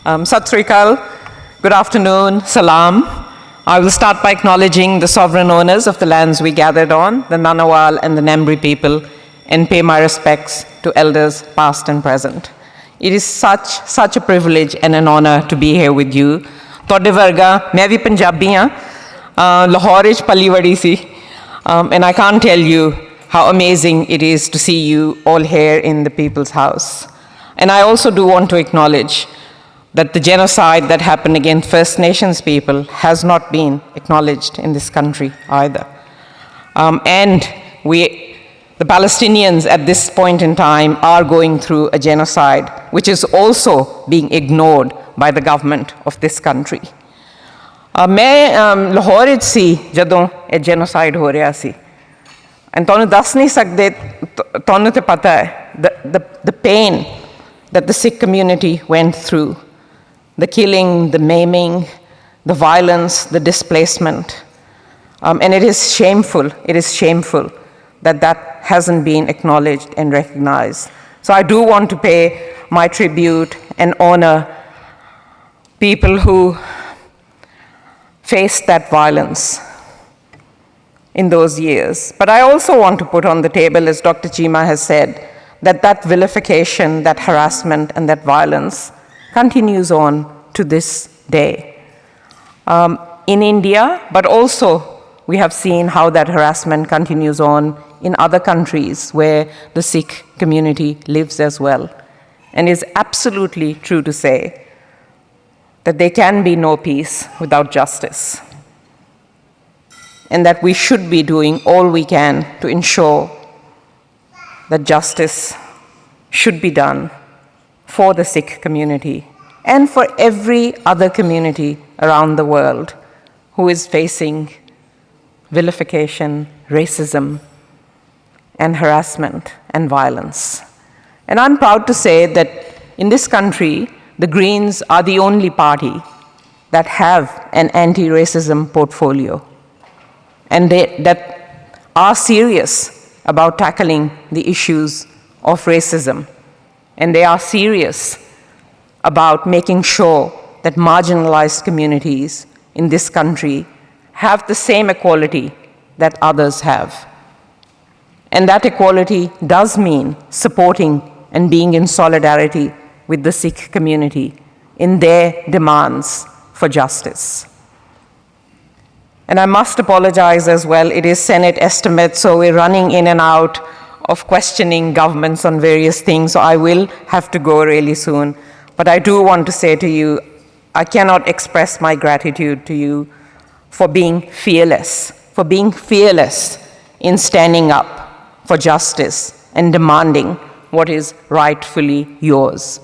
Sat Sri Akal, good afternoon, salam. I will start by acknowledging the sovereign owners of the lands we gathered on, the Nanawal and the Nambri people, and pay my respects to elders past and present. It is such a privilege and an honor to be here with you. Tode varga, मैं भी पंजाबी हाँ, लाहौर विच पली बड़ी सी, and I can't tell you how amazing it is to see you all here in the People's House. And I also do want to acknowledge that the genocide that happened against First Nations people has not been acknowledged in this country either. The Palestinians at this point in time are going through a genocide, which is also being ignored by the government of this country. मैं लाहौर विच सी जदों ये genocide हो रहा सी, and तुहानूं दस नहीं सकदे, तुहानूं ते पता है the pain that the Sikh community went through, the killing, the maiming, the violence, the displacement, and it is shameful that hasn't been acknowledged and recognized. So I do want to pay my tribute and honor people who faced that violence in those years. But I also want to put on the table, as Dr. Chima has said, that vilification, that harassment, and that violence continues on to this day. In India, but also we have seen how that harassment continues on in other countries where the Sikh community lives as well. And it's absolutely true to say that there can be no peace without justice, and that we should be doing all we can to ensure that justice should be done for the Sikh community and for every other community around the world who is facing vilification, racism, and harassment and violence. And I'm proud to say that in this country, the Greens are the only party that have an anti-racism portfolio, and that are serious about tackling the issues of racism. And they are serious about making sure that marginalized communities in this country have the same equality that others have. And that equality does mean supporting and being in solidarity with the Sikh community in their demands for justice. And I must apologize as well, it is Senate estimate, so we're running in and out of questioning governments on various things, so I will have to go really soon. But I do want to say to you, I cannot express my gratitude to you for being fearless in standing up for justice and demanding what is rightfully yours.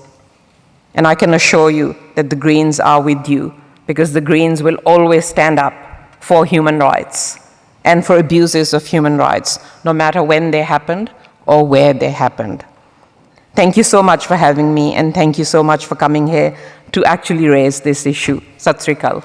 And I can assure you that the Greens are with you, because the Greens will always stand up for human rights and for abuses of human rights, no matter when they happened or where they happened. Thank you so much for having me, and thank you so much for coming here to actually raise this issue. Sat Sri Akal.